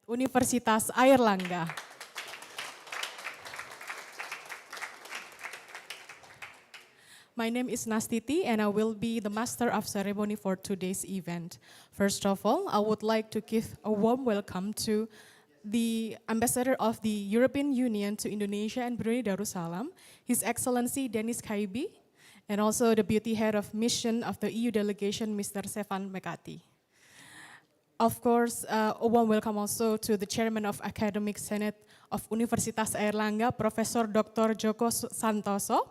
Universitas Airlangga. My name is Nastiti and I will be the master of ceremony for today's event. First of all, I would like to give a warm welcome to the Ambassador of the European Union to Indonesia and Brunei Darussalam, His Excellency Denis Chaibi, and also the Deputy Head of Mission of the EU Delegation, Mr. Stefan Mekati. Of course, a warm welcome also to the Chairman of Academic Senate of Universitas Airlangga, Professor Dr. Joko Santoso,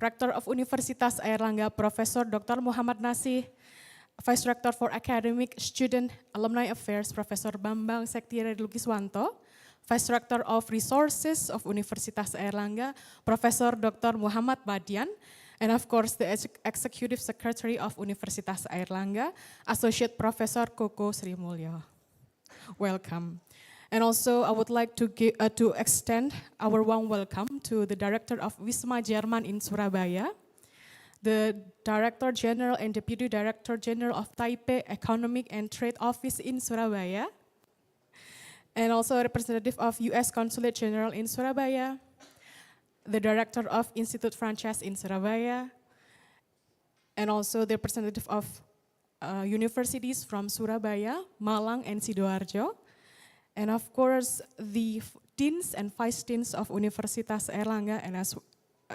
Rector of Universitas Airlangga, Professor Dr. Mohammad Nasih, Vice Rector for Academic, Student, Alumni Affairs, Professor Bambang Sektiari Lukiswanto, Vice Rector of Resources of Universitas Airlangga, Professor Dr. Muhammad Badian, and of course the Executive Secretary of Universitas Airlangga, Associate Professor Koko Sri Mulyo. Welcome. And also I would like to extend our warm welcome to the Director of Wisma Jerman in Surabaya, the Director General and Deputy Director General of Taipei Economic and Trade Office in Surabaya, and also a representative of US Consulate General in Surabaya, the Director of Institute Franchise in Surabaya, and also the representative of universities from Surabaya, Malang, and Sidoarjo, and of course the deans and vice deans of Universitas Airlangga,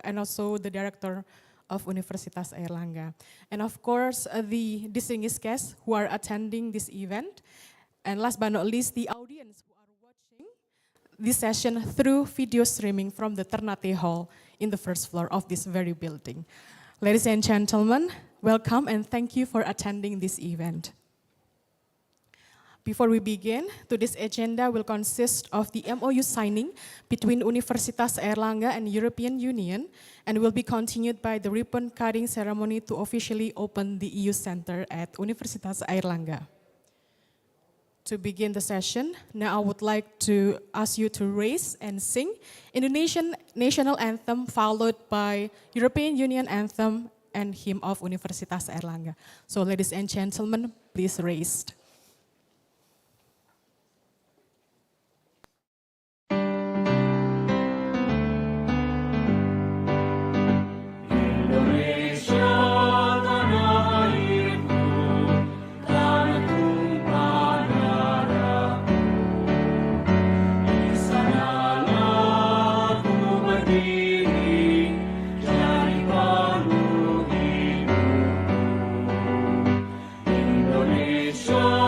and also the Director of Universitas Airlangga. And of course, the distinguished guests who are attending this event. And last but not least, the audience who are watching this session through video streaming from the Ternate Hall in the first floor of this very building. Ladies and gentlemen, welcome and thank you for attending this event. Before we begin, today's agenda will consist of the MOU signing between Universitas Airlangga and European Union, and will be continued by the ribbon cutting ceremony to officially open the EU Center at Universitas Airlangga. To begin the session, now I would like to ask you to raise and sing Indonesian national anthem, followed by European Union anthem and hymn of Universitas Airlangga. So ladies and gentlemen, please raise. Indonesia.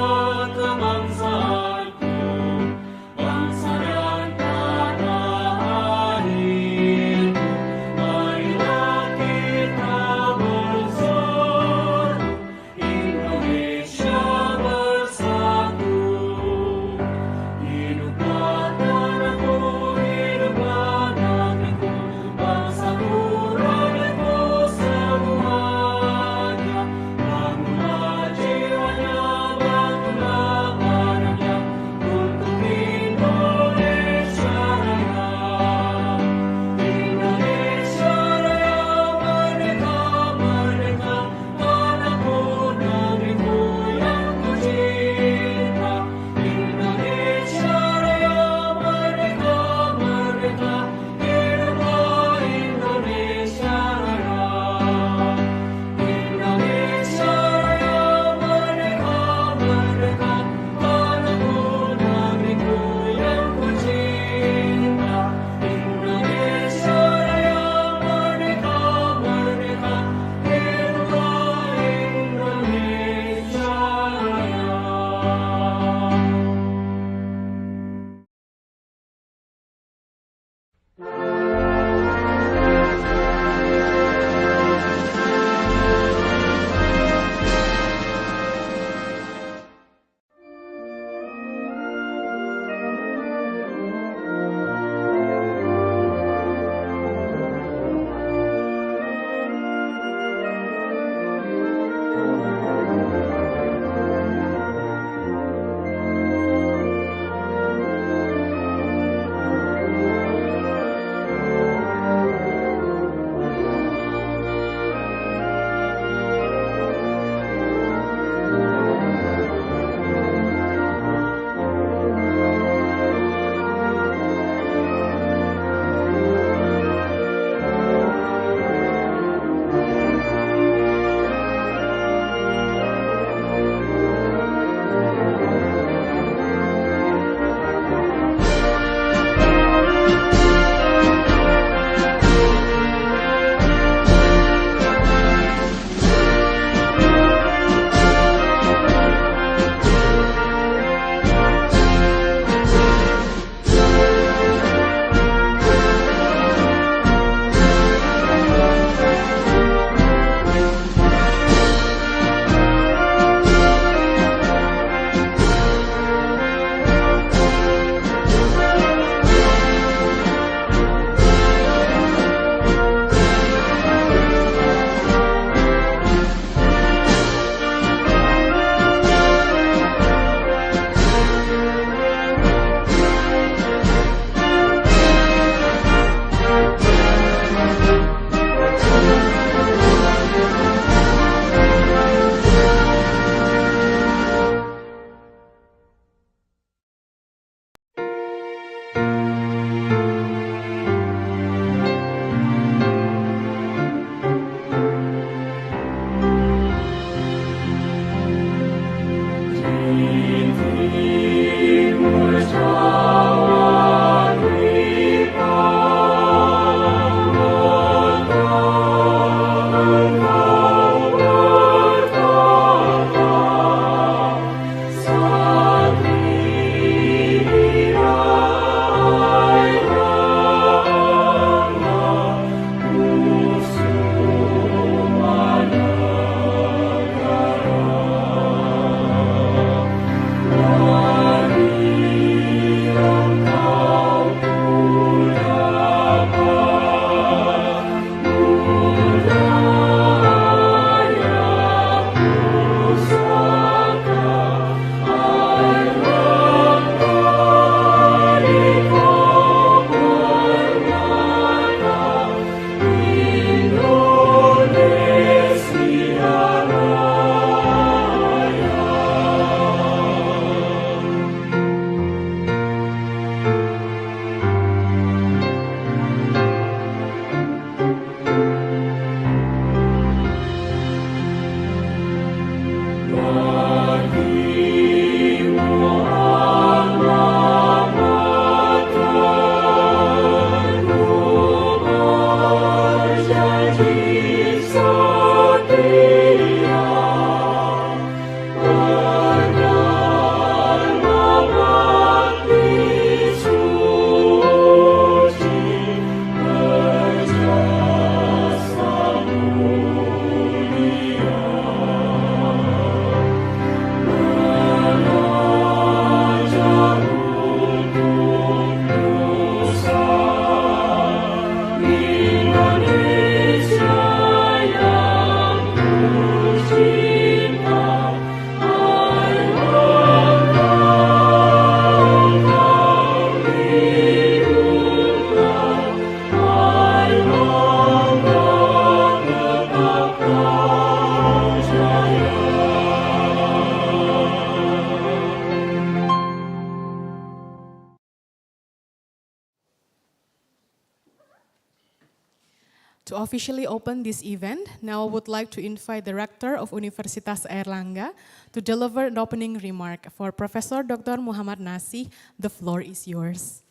To officially open this event, now I would like to invite the Rector of Universitas Airlangga to deliver an opening remark. For Professor Dr. Mohammad Nasih, the floor is yours.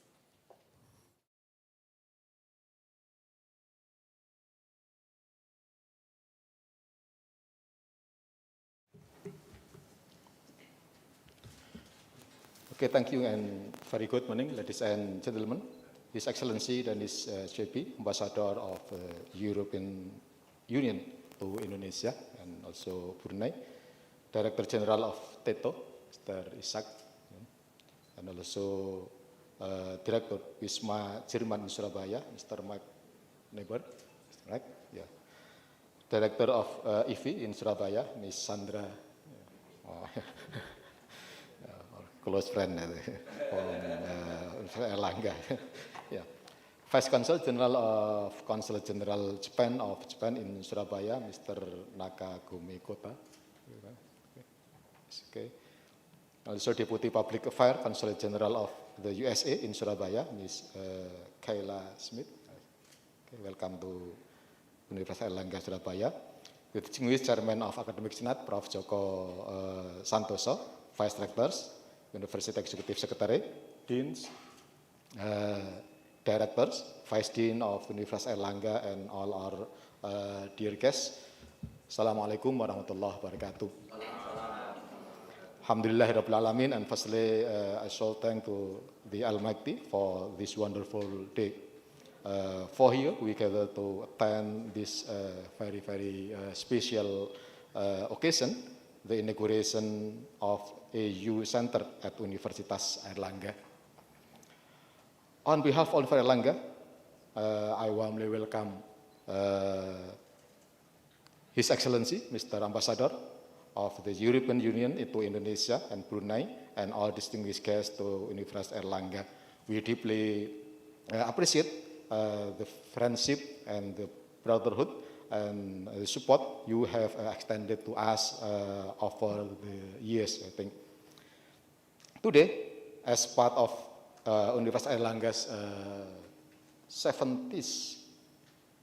Okay, thank you and very good morning, ladies and gentlemen. His Excellency Denis Chaibi, Ambassador of European Union to Indonesia and also Brunei, Director General of TETO, Mr. Ishak, and also Director Wisma Jerman in Surabaya, Mr. Mike Neber, right? Yeah. Director of IFI in Surabaya, Ms. Sandra. Close friend from Airlangga. Yeah. Vice Consul General of Consulate General Japan in Surabaya, Mr. Nakagome Kota. Okay. Also Deputy Public Affairs Consulate General of the USA in Surabaya, Ms. Kayla Smith. Okay, welcome to Universitas Airlangga Surabaya. The distinguished Chairman of Academic Senate, Prof. Joko Santoso, Vice Rectors, University Executive Secretary, Deans, Directors, Vice Dean of Universitas Airlangga, and all our dear guests. Assalamualaikum warahmatullahi wabarakatuh. Alhamdulillahirabbil alamin, and firstly, I shall thank to the Almighty for this wonderful day. For here, we gather to attend this very special occasion, the inauguration of a U Center at Universitas Airlangga. On behalf of Airlangga, I warmly welcome His Excellency, Mr. Ambassador of the European Union into Indonesia and Brunei, and all distinguished guests to Universitas Airlangga. We deeply appreciate the friendship and the brotherhood and the support you have extended to us over the years, I think. Today, as part of Universitas Airlangga's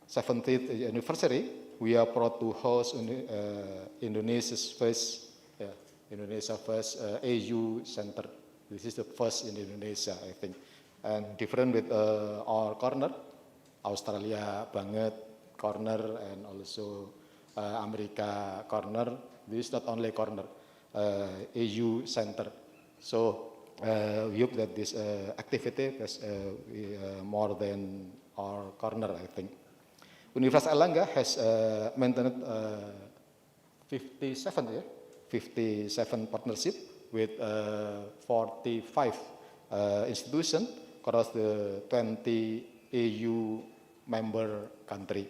70th anniversary, we are proud to host Indonesia's first Indonesia first AU center. This is the first in Indonesia, I think. And different with our corner, Australia banget corner, and also America corner. This is not only corner, AU center. So we hope that this activity is more than our corner, I think. Universitas Airlangga has maintained 57 partnership with 45 institutions across the 20 AU member country.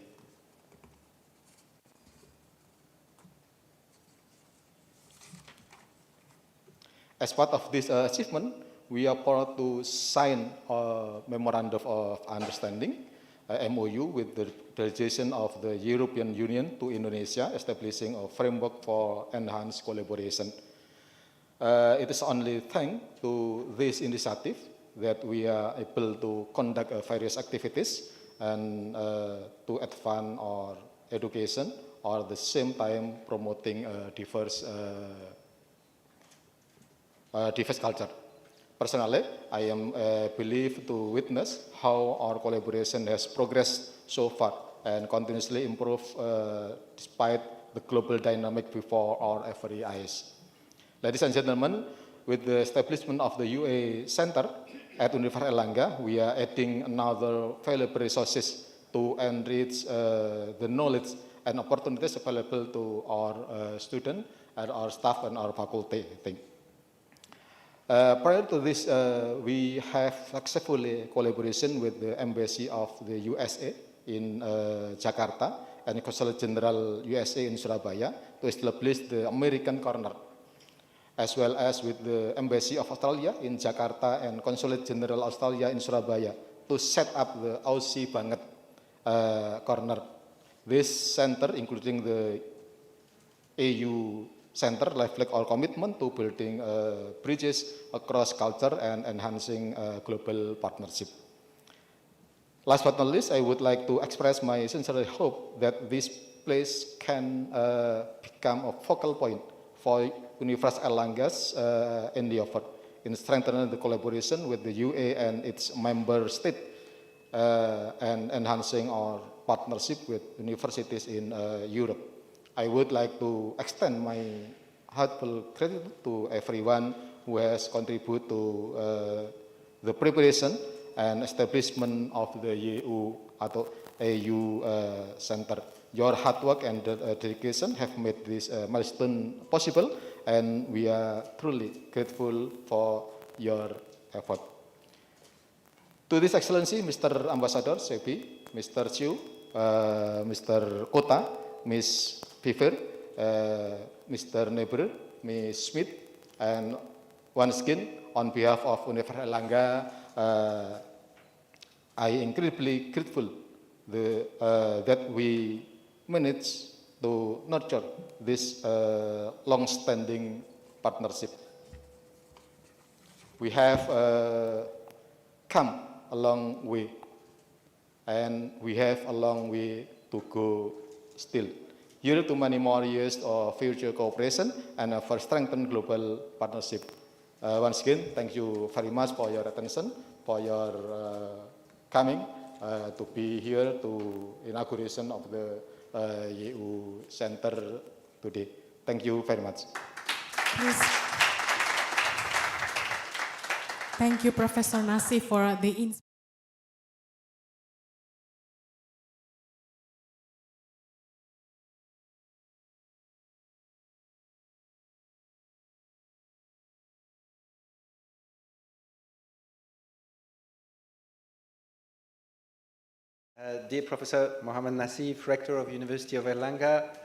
As part of this achievement, we are proud to sign a Memorandum of Understanding, MOU, with the delegation of the European Union to Indonesia, establishing a framework for enhanced collaboration. It is only thanks to this initiative that we are able to conduct various activities and to advance our education, or at the same time promoting diverse culture. Personally, I am believed to witness how our collaboration has progressed so far and continuously improved despite the global dynamic before our very eyes. Ladies and gentlemen, with the establishment of the UA Center at Universitas Airlangga, we are adding another valuable resources to enrich the knowledge and opportunities available to our students and our staff and our faculty, I think. Prior to this, we have successfully collaboration with the Embassy of the USA in Jakarta and Consulate General USA in Surabaya to establish the American Corner, as well as with the Embassy of Australia in Jakarta and Consulate General Australia in Surabaya to set up the Aussie Banget Corner. This center, including the AU Center, reflect our commitment to building bridges across culture and enhancing global partnership. Last but not least, I would like to express my sincere hope that this place can become a focal point for Universitas Airlangga's endeavor in strengthening the collaboration with the UA and its member state and enhancing our partnership with universities in Europe. I would like to extend my heartfelt gratitude to everyone who has contributed to the preparation and establishment of the EU atau AU Center. Your hard work and dedication have made this milestone possible, and we are truly grateful for your effort. To this Excellency, Mr. Ambassador Chaibi, Mr. Chiu, Mr. Kota, Ms. Beaver, Mr. Neber, Ms. Smith, and once again, on behalf of Universitas Airlangga, I am incredibly grateful that we managed to nurture this long-standing partnership. We have come a long way, and we have a long way to go still. Here to many more years of future cooperation and for strengthened global partnership. Once again, thank you very much for your attention, for your coming to be here to inauguration of the EU Center today. Thank you very much. Please. Thank you, Professor Nasih, for the Dear Professor Mohammad Nasih, Rector of University of Airlangga,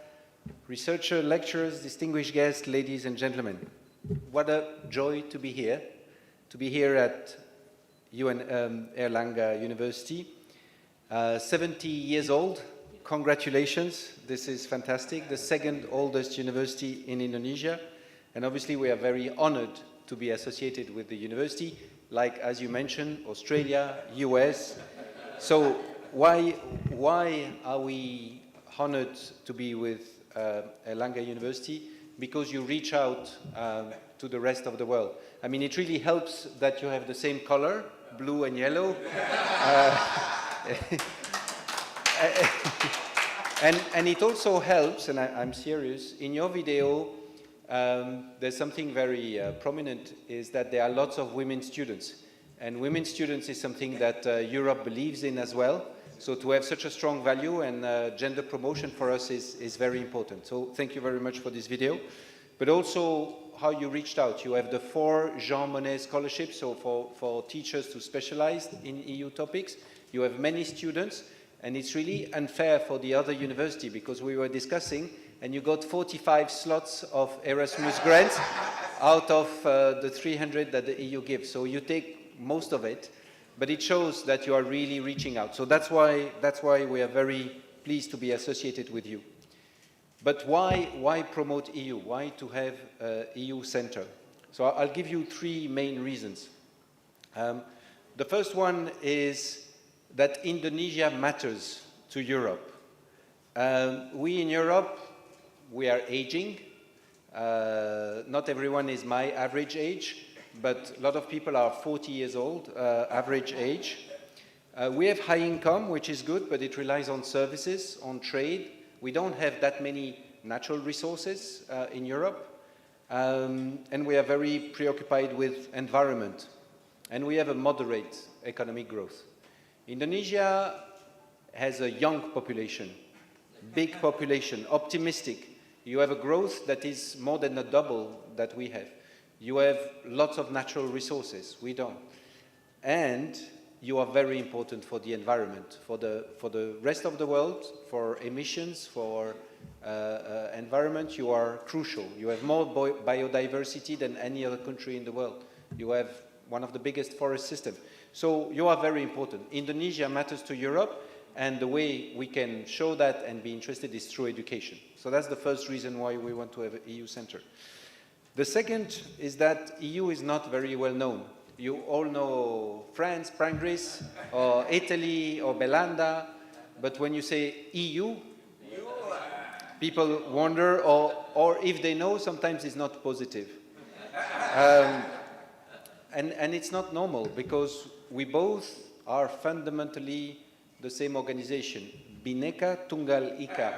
researcher, lecturers, distinguished guests, ladies and gentlemen. What a joy to be here at Airlangga University. 70 years old, congratulations, this is fantastic, the second oldest university in Indonesia, and obviously we are very honored to be associated with the university, like, as you mentioned, Australia, US. So why are we honored to be with Airlangga University? because you reach out to the rest of the world. I mean, it really helps that you have the same color, blue and yellow. And it also helps, and I'm serious, in your video, there's something very prominent, is that there are lots of women students. And women students is something that Europe believes in as well. So to have such a strong value and gender promotion for us is very important. So thank you very much for this video. But also how you reached out. You have the 4 Jean Monnet scholarships, so for teachers to specialize in EU topics. You have many students, and it's really unfair for the other university because we were discussing, and you got 45 slots of Erasmus grants out of the 300 that the EU gives. So you take most of it, but it shows that you are really reaching out. So that's why we are very pleased to be associated with you. But why promote EU? Why to have an EU center? So I'll give you 3 main reasons. The first one is that Indonesia matters to Europe. We in Europe, we are aging. Not everyone is my average age, but a lot of people are 40 years old, average age. We have high income, which is good, but it relies on services, on trade. We don't have that many natural resources in Europe. And we are very preoccupied with environment. And we have a moderate economic growth. Indonesia has a young population, big population, optimistic. You have a growth that is more than a double that we have. You have lots of natural resources, we don't. And you are very important for the environment, for the rest of the world, for emissions, for environment, you are crucial. You have more biodiversity than any other country in the world. You have one of the biggest forest systems. So you are very important. Indonesia matters to Europe, and the way we can show that and be interested is through education. So that's the first reason why we want to have an EU center. The second is that EU is not very well known. You all know France, Prangris, or Italy, or Belanda, but when you say EU, people wonder, or if they know, sometimes it's not positive. And it's not normal, because we both are fundamentally the same organization, Bhinneka Tunggal Ika.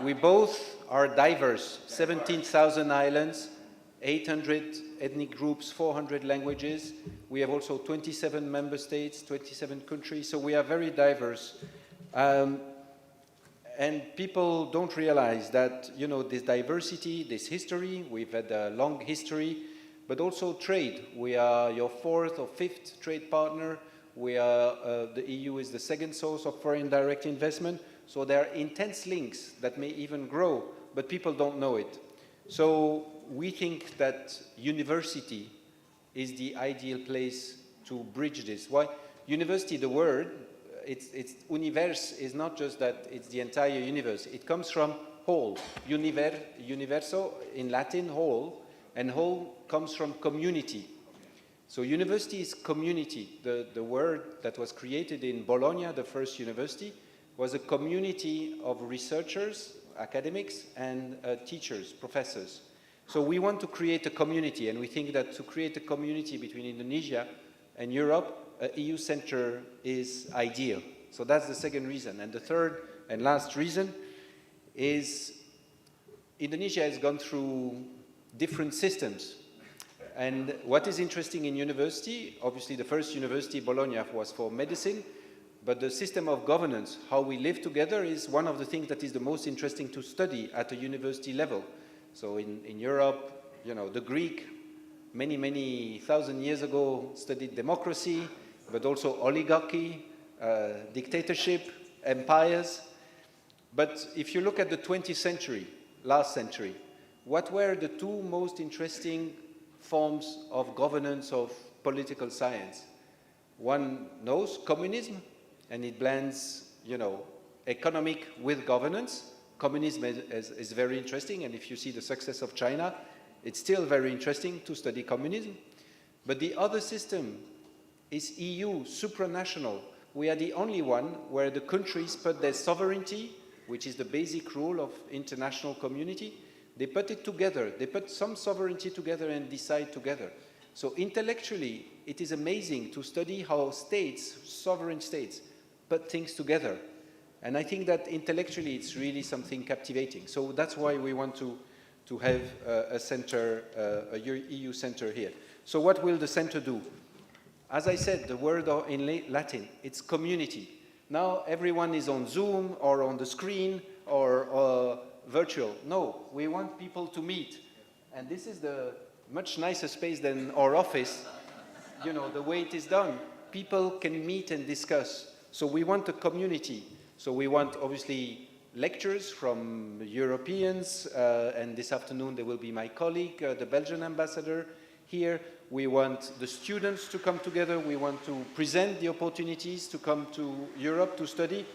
We both are diverse, 17,000 islands, 800 ethnic groups, 400 languages. We have also 27 member states, 27 countries, so we are very diverse. And people don't realize that, you know, this diversity, this history, we've had a long history, but also trade. We are your 4th or 5th trade partner. We are, the EU is the 2nd source of foreign direct investment. So there are intense links that may even grow, but people don't know it. So we think that university is the ideal place to bridge this. Why? University, the word, it's univers is not just that it's the entire universe. It comes from whole. Universo in Latin, whole, and whole comes from community. So university is community. The word that was created in Bologna, the first university, was a community of researchers, academics, and teachers, professors. So we want to create a community, and we think that to create a community between Indonesia and Europe, an EU center is ideal. So that's the second reason. And the third and last reason is Indonesia has gone through different systems. And what is interesting in university, obviously the first university, Bologna, was for medicine, but the system of governance, how we live together, is one of the things that is the most interesting to study at a university level. So in Europe, you know, the Greek, many thousand years ago, studied democracy, but also oligarchy, dictatorship, empires. But if you look at the 20th century, last century, what were the 2 most interesting forms of governance of political science? One knows communism, and it blends, you know, economic with governance. Communism is very interesting, and if you see the success of China, it's still very interesting to study communism. But the other system is EU, supranational. We are the only one where the countries put their sovereignty, which is the basic rule of international community, They put it together. They put some sovereignty together and decide together. So intellectually, it is amazing to study how states, sovereign states, put things together. And I think that intellectually, it's really something captivating. So that's why we want to have a center, a EU center here. So what will the center do? As I said, the word in Latin, it's community. Now everyone is on Zoom or on the screen or virtual. No, we want people to meet. And this is the much nicer space than our office. You know, the way it is done. People can meet and discuss. So we want a community. So we want, obviously, lectures from Europeans. And this afternoon there will be my colleague, the Belgian ambassador here. We want the students to come together. We want to present the opportunities to come to Europe to study.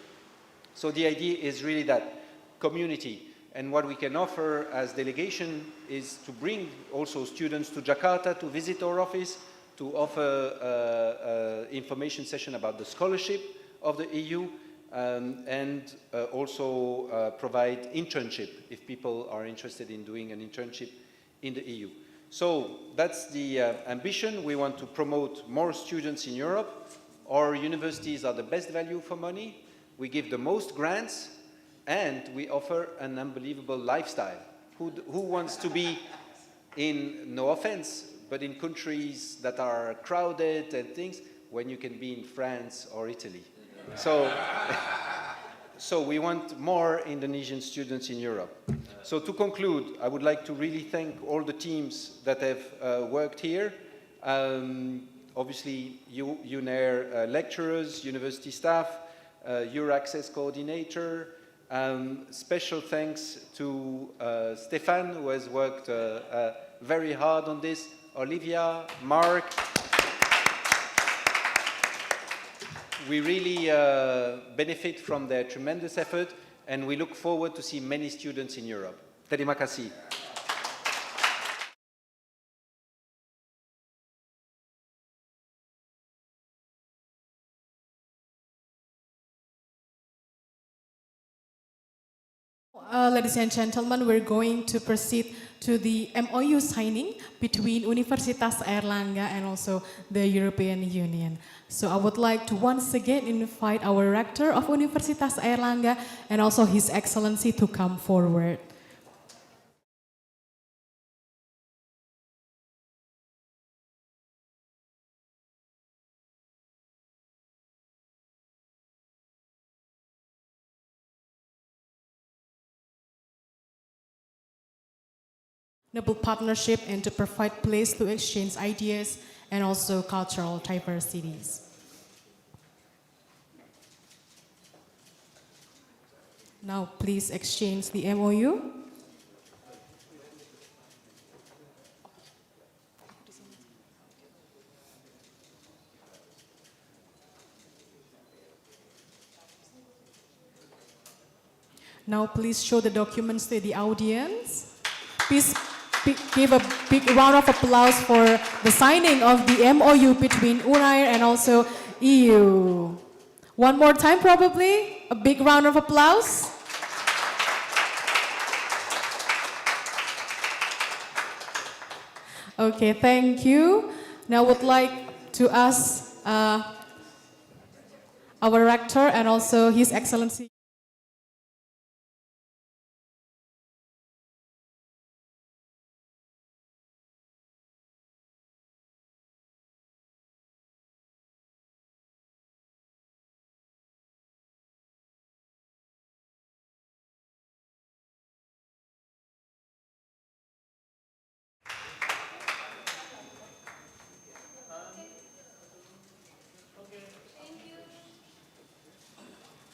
So the idea is really that community. And what we can offer as delegation is to bring also students to Jakarta to visit our office, to offer information session about the scholarship of the EU, and also provide internship if people are interested in doing an internship in the EU. So that's the ambition. We want to promote more students in Europe. Our universities are the best value for money. We give the most grants, and we offer an unbelievable lifestyle. Who wants to be in, no offense, but in countries that are crowded and things, when you can be in France or Italy? So we want more Indonesian students in Europe. So to conclude, I would like to really thank all the teams that have worked here. Obviously, UNAIR lecturers, university staff, Euraccess coordinator. Special thanks to Stefan, who has worked very hard on this, Olivia, Mark. We really benefit from their tremendous effort, and we look forward to see many students in Europe. Terima kasih. Ladies and gentlemen, we're going to proceed to the MOU signing between Universitas Airlangga and also the European Union. So I would like to once again invite our Rector of Universitas Airlangga and also His Excellency to come forward. Noble partnership and to provide place to exchange ideas and also cultural diversities. Now please exchange the MOU. Now please show the documents to the audience. Please give a big round of applause for the signing of the MOU between UNAIR and also EU. One more time probably, a big round of applause. Okay, thank you. Now I would like to ask our Rector and also His Excellency.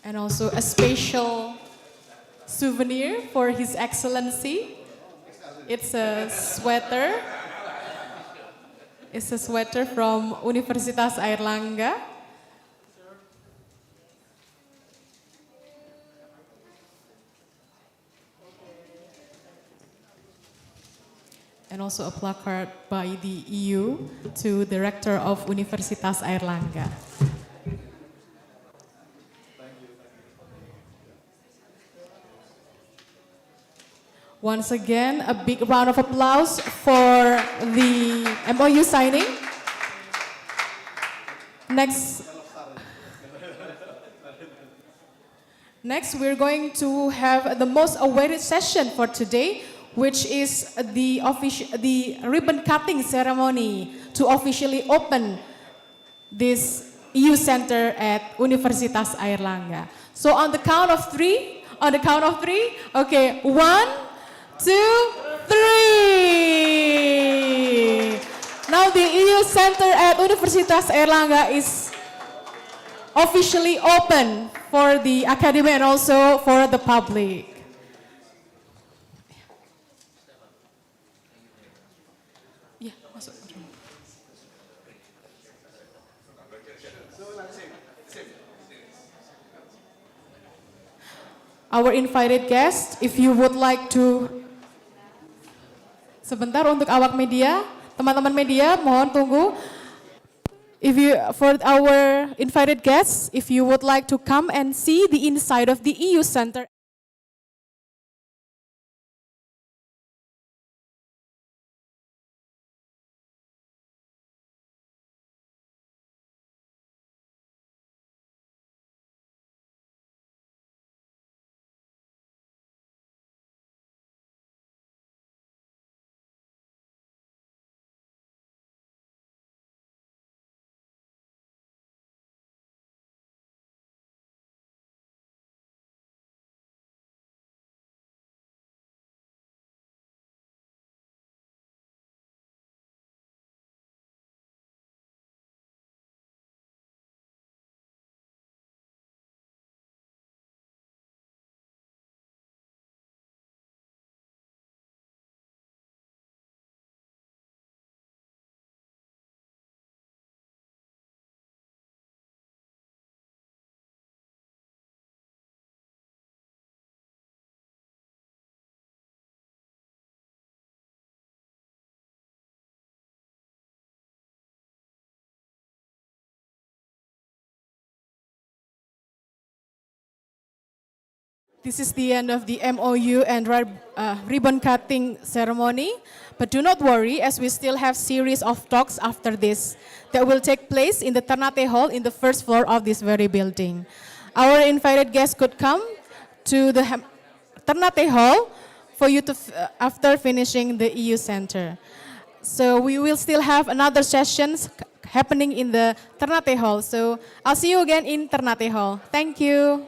And also a special souvenir for His Excellency. It's a sweater. It's a sweater from Universitas Airlangga. And also a placard by the EU to the Rector of Universitas Airlangga. Once again, a big round of applause for the MOU signing. Next, we're going to have the most awaited session for today, which is the ribbon cutting ceremony to officially open this EU Center at Universitas Airlangga. So on the count of three, okay, 1, 2, 3. Now the EU Center at Universitas Airlangga is officially open for the academy and also for the public. Ya, masuk. Our invited guest, if you would like to, sebentar untuk awak media, teman-teman media, mohon tunggu. For our invited guests, if you would like to come and see the inside of the EU Center. This is the end of the MOU and ribbon cutting ceremony. But do not worry, as we still have series of talks after this that will take place in the Ternate Hall in the first floor of this very building. Our invited guests could come to the Ternate Hall for you to after finishing the EU Center. So we will still have another sessions happening in the Ternate Hall. So I'll see you again in Ternate Hall. Thank you.